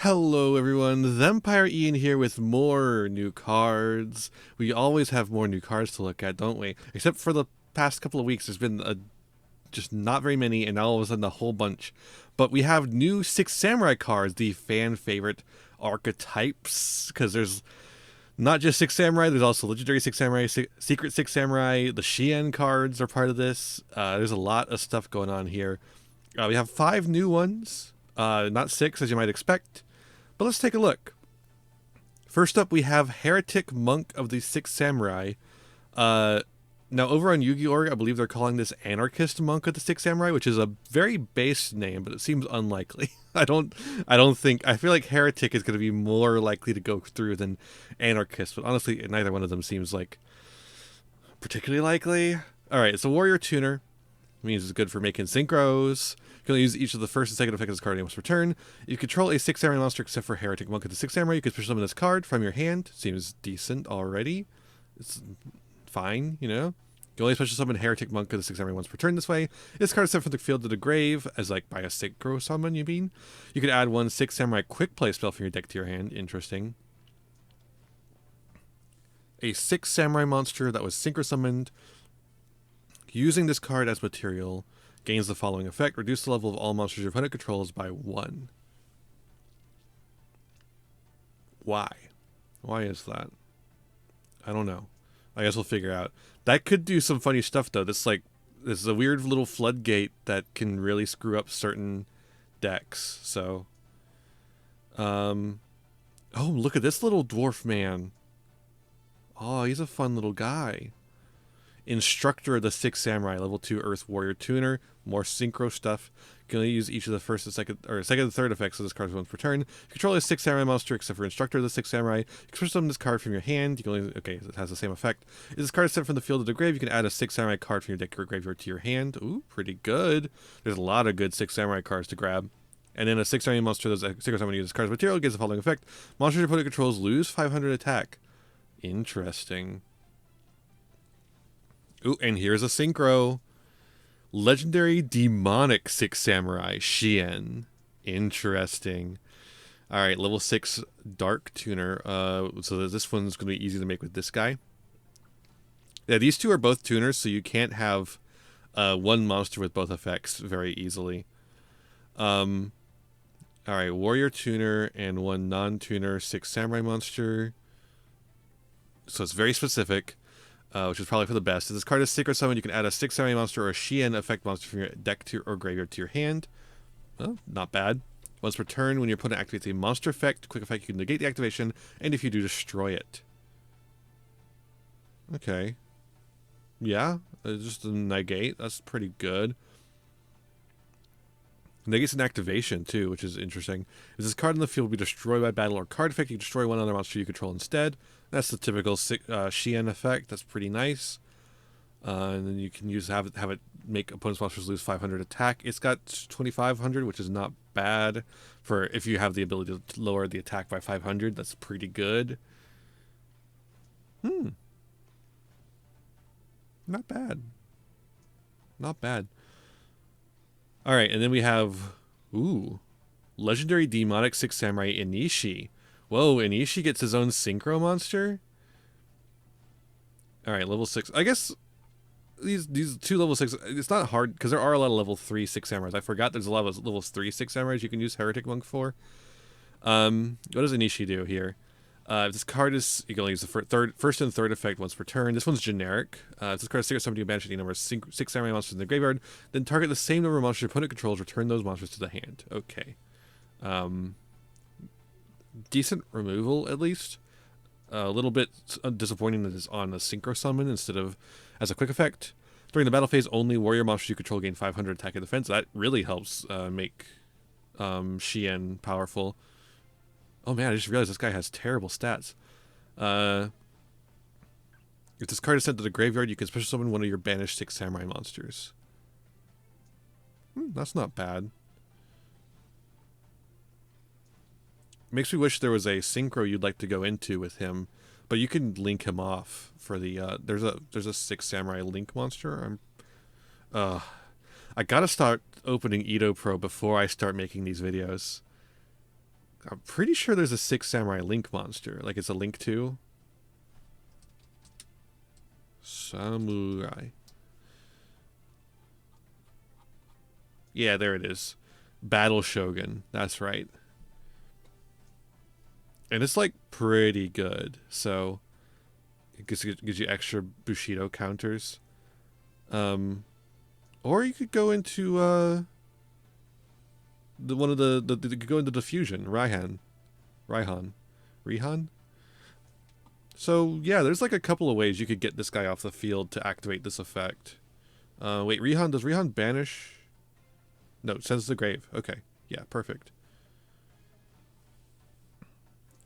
Hello everyone, Thempire Ian here with more new cards. We always have more new cards to look at, don't we? Except for the past couple of weeks, there's been just not very many, and now all of a sudden a whole bunch. But we have new Six Samurai cards, the fan favorite archetypes, because there's not just Six Samurai, there's also Legendary Six Samurai, Secret Six Samurai, the Shien cards are part of this. There's a lot of stuff going on here. We have 5 new ones, not 6 as you might expect. But let's take a look. First up, we have Heretic Monk of the Six Samurai. Now, over on Yu-Gi-Oh, I believe they're calling this Anarchist Monk of the Six Samurai, which is a very base name, but it seems unlikely. I feel like Heretic is going to be more likely to go through than Anarchist, but honestly, neither one of them seems like particularly likely. All right, it's a Warrior Tuner. It means it's good for making synchros. You can only use each of the first and second effects of this card in its return. You control a Six Samurai monster except for Heretic Monk of the Six Samurai. You can special summon this card from your hand. Seems decent already. It's fine, you know. You can only special summon Heretic Monk of the Six Samurai once per turn this way. This card is sent from the field to the grave, as like by a synchro summon, you mean? You could add one Six Samurai quick play spell from your deck to your hand. Interesting. A Six Samurai monster that was synchro summoned using this card as material gains the following effect. Reduce the level of all monsters your opponent controls by 1. Why? Why is that? I don't know. I guess we'll figure out. That could do some funny stuff, though. This is a weird little floodgate that can really screw up certain decks. So, oh, look at this little dwarf man. Oh, he's a fun little guy. Instructor of the Six Samurai, level 2 Earth Warrior Tuner, more synchro stuff. You can only use each of the first and second and third effects of this card once per turn. You control a Six Samurai monster except for Instructor of the Six Samurai. You can switch summon this card from your hand. You can only it has the same effect. If this card is sent from the field to the grave, you can add a Six Samurai card from your deck or graveyard to your hand. Ooh, pretty good. There's a lot of good Six Samurai cards to grab. And then a Six Samurai monster that's a synchro summon uses this card's material gives the following effect. Monsters your opponent controls lose 500 attack. Interesting. Ooh, and here's a synchro. Legendary Demonic Six Samurai, Shien. Interesting. Alright, level 6 Dark Tuner. So this one's going to be easy to make with this guy. Yeah, these two are both tuners, so you can't have one monster with both effects very easily. Alright, Warrior Tuner and one non-tuner Six Samurai monster. So it's very specific. Which is probably for the best. If this card is synchro summoned, you can add a Six Samurai monster or a Shien effect monster from your deck to or graveyard to your hand. Well, not bad. Once per turn, when your opponent activates a monster effect, quick effect, you can negate the activation, and if you do, destroy it. Okay. Yeah, just a negate. That's pretty good. Negates an activation, too, which is interesting. If this card in the field will be destroyed by battle or card effect, you can destroy one other monster you control instead. That's the typical Shien effect. That's pretty nice. And then you can have it make opponent's monsters lose 500 attack. It's got 2,500, which is not bad for if you have the ability to lower the attack by 500. That's pretty good. Not bad. Not bad. All right, and then we have Legendary Demonic Six Samurai Inishi. Whoa, Inishi gets his own synchro monster? Alright, level 6. I guess these two level 6, it's not hard, because there are a lot of level 3 Six Samurais. I forgot there's a lot of level 3 Six Samurais you can use Heretic Monk for. What does Inishi do here? If this card is, you can only use the first and third effect once per turn. This one's generic. If this card is synchro summoned, you banish any number of Six Samurai monsters in the graveyard, then target the same number of monsters your opponent controls, return those monsters to the hand. Okay. Decent removal, at least. A little bit disappointing that it's on a synchro summon instead of as a quick effect. During the battle phase, only warrior monsters you control gain 500 attack and defense. That really helps make Shien powerful. Oh man, I just realized this guy has terrible stats. If this card is sent to the graveyard, you can special summon one of your banished Six Samurai monsters. That's not bad. Makes me wish there was a synchro you'd like to go into with him, but you can link him off for the there's a Six Samurai link monster. I gotta start opening Edo Pro before I start making these videos. I'm pretty sure there's a Six Samurai Link monster. Like it's a Link 2. Samurai. Yeah, there it is. Battle Shogun. That's right. And it's like pretty good. So it gives you extra Bushido counters. Or you could go into the one of the you could go into diffusion, Rihan. So yeah, there's like a couple of ways you could get this guy off the field to activate this effect. Wait, does Rihan banish? No, it sends to the grave. Okay, yeah, perfect.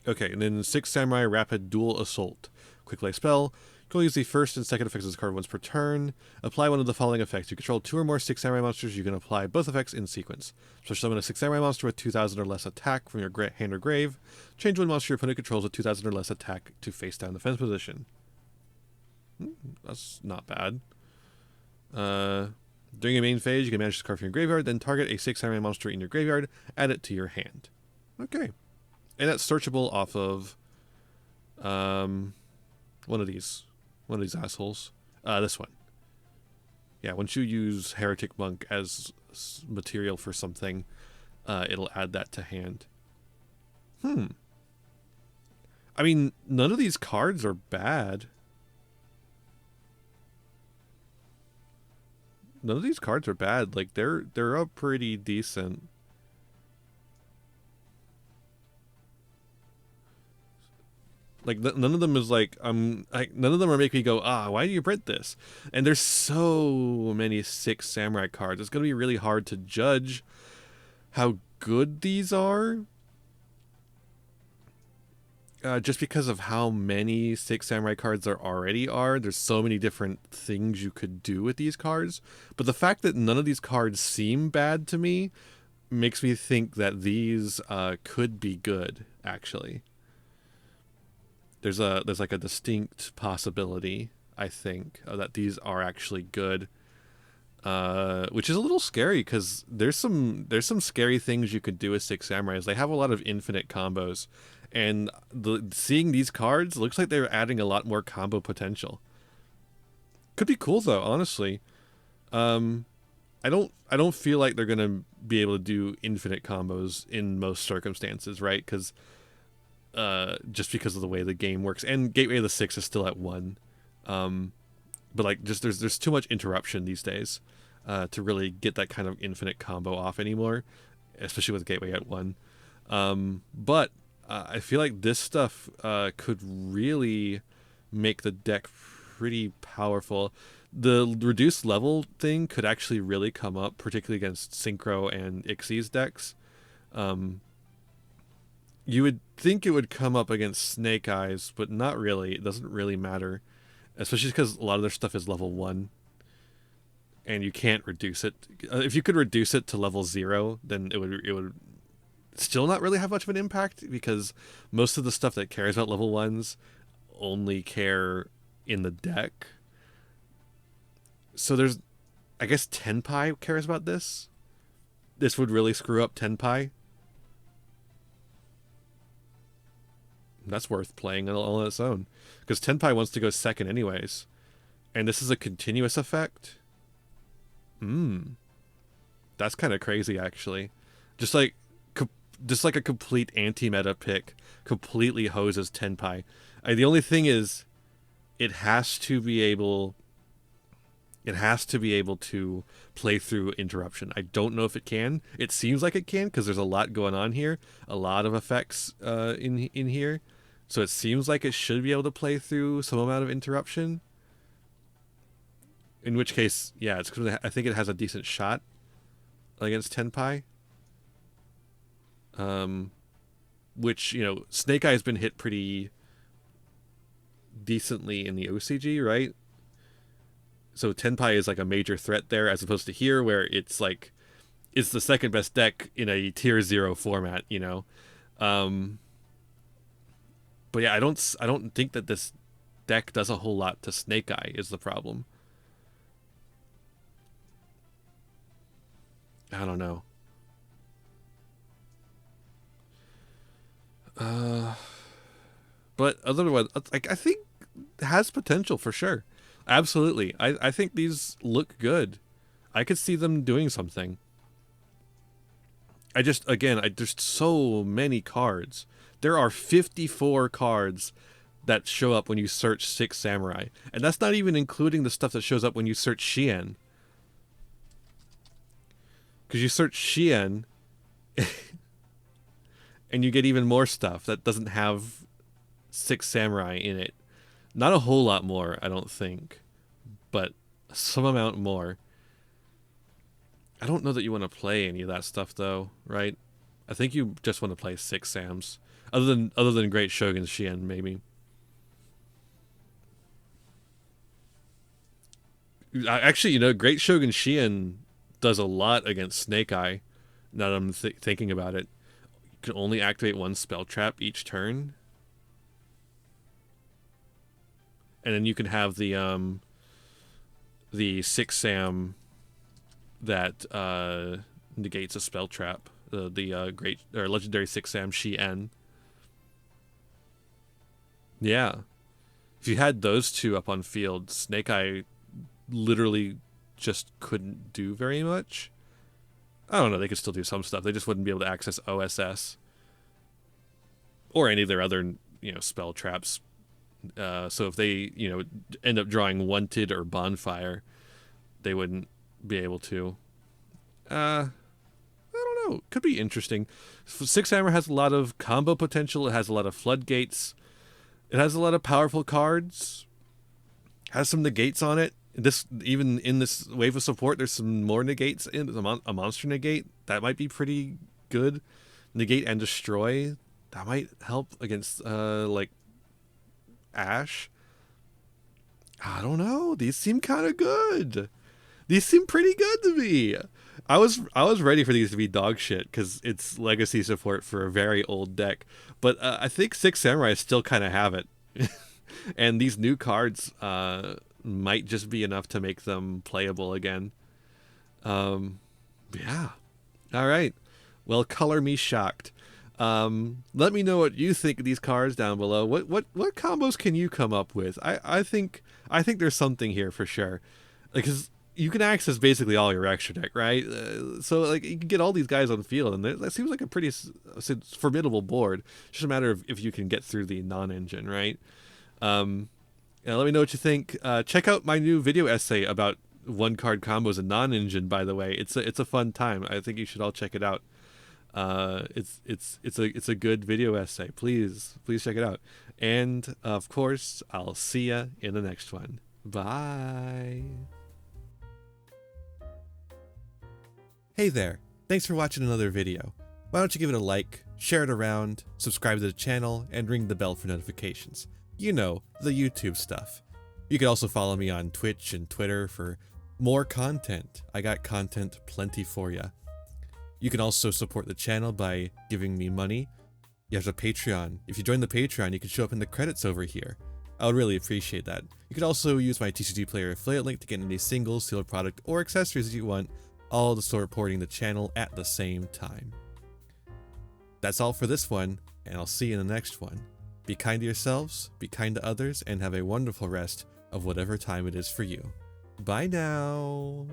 Okay, and then Six Samurai Rapid Dual Assault. Quick play spell. You can use the first and second effects of this card once per turn. Apply one of the following effects. You control 2 or more Six Samurai monsters. You can apply both effects in sequence. Special summon a Six Samurai monster with 2,000 or less attack from your hand or grave. Change one monster your opponent controls with 2,000 or less attack to face down defense position. That's not bad. During your main phase, you can manage this card from your graveyard, then target a Six Samurai monster in your graveyard, add it to your hand. Okay. And that's searchable off of one of these assholes. This one. Yeah, once you use Heretic Monk as material for something, it'll add that to hand. I mean, none of these cards are bad. None of these cards are bad. Like they're up pretty decent. Like none of them is like none of them are making me go, why do you print this? And there's so many Six Samurai cards. It's gonna be really hard to judge how good these are. Just because of how many Six Samurai cards there already are. There's so many different things you could do with these cards. But the fact that none of these cards seem bad to me makes me think that these could be good, actually. There's like a distinct possibility, I think, that these are actually good. Which is a little scary because there's some scary things you could do with Six Samurais. They have a lot of infinite combos, and seeing these cards looks like they're adding a lot more combo potential. Could be cool though, honestly. I don't feel like they're gonna be able to do infinite combos in most circumstances, right? Because just because of the way the game works, and Gateway of the Six is still at 1. But like, just there's too much interruption these days to really get that kind of infinite combo off anymore, especially with Gateway at 1. But I feel like this stuff could really make the deck pretty powerful. The reduced level thing could actually really come up, particularly against Synchro and Ixie's decks. You would think it would come up against Snake Eyes, but not really. It doesn't really matter. Especially because a lot of their stuff is level 1. And you can't reduce it. If you could reduce it to level 0, then it would still not really have much of an impact, because most of the stuff that cares about level 1s only care in the deck. So there's, I guess Thempire cares about this. This would really screw up Thempire. That's worth playing on its own, because Thempire wants to go second anyways, and this is a continuous effect. That's kind of crazy, actually. Just like a complete anti-meta pick completely hoses Thempire. The only thing is, it has to be able to play through interruption. I don't know if it can. It seems like it can, because there's a lot going on here, a lot of effects in here. So it seems like it should be able to play through some amount of interruption. In which case, yeah, I think it has a decent shot against Thempire. Which, Snake Eye has been hit pretty decently in the OCG, right? So Thempire is like a major threat there, as opposed to here, where it's like it's the second best deck in a tier 0 format, But yeah, I don't think that this deck does a whole lot to Snake Eye is the problem. I don't know. Uh, but otherwise, like I think it has potential for sure. Absolutely, I think these look good. I could see them doing something. I just again, there's so many cards. There are 54 cards that show up when you search Six Samurai, and that's not even including the stuff that shows up when you search Shien. Because you search Shien, and you get even more stuff that doesn't have Six Samurai in it. Not a whole lot more, I don't think, but some amount more. I don't know that you want to play any of that stuff though, right? I think you just want to play Six Sams, other than Great Shogun Shien, maybe. Actually, Great Shogun Shien does a lot against Snake Eye. Now that I'm thinking about it, you can only activate one spell trap each turn, and then you can have the Six Sam that negates a spell trap. The great or legendary Six Sam Shien. Yeah, if you had those two up on field, Snake Eye literally just couldn't do very much. I don't know. They could still do some stuff. They just wouldn't be able to access OSS or any of their other spell traps. So if they end up drawing Wanted or Bonfire, they wouldn't be able to. I don't know. Could be interesting. Six Hammer has a lot of combo potential. It has a lot of floodgates. It has a lot of powerful cards. Has some negates on it. Even in this wave of support, there's some more negates in a monster negate that might be pretty good. Negate and destroy, that might help against like Ash. I don't know. These seem kind of good. These seem pretty good to me. I was ready for these to be dog shit because it's legacy support for a very old deck, but I think Six Samurai still kind of have it, and these new cards might just be enough to make them playable again. Yeah. All right. Well, color me shocked. Let me know what you think of these cards down below. What combos can you come up with? I think there's something here for sure, because you can access basically all your extra deck, right? So like you can get all these guys on the field, and that seems like a pretty formidable board. It's just a matter of if you can get through the non-engine, right? Yeah, let me know what you think. Check out my new video essay about one card combos and non-engine. By the way, it's a fun time. I think you should all check it out. It's a good video essay. Please check it out. And of course, I'll see ya in the next one. Bye. Hey there. Thanks for watching another video. Why don't you give it a like, share it around, subscribe to the channel, and ring the bell for notifications. You know, the YouTube stuff. You can also follow me on Twitch and Twitter for more content. I got content plenty for ya. You can also support the channel by giving me money. You have a Patreon. If you join the Patreon, you can show up in the credits over here. I would really appreciate that. You can also use my TCG Player affiliate link to get any singles, sealed product, or accessories that you want, all to start supporting the channel at the same time. That's all for this one, and I'll see you in the next one. Be kind to yourselves, be kind to others, and have a wonderful rest of whatever time it is for you. Bye now!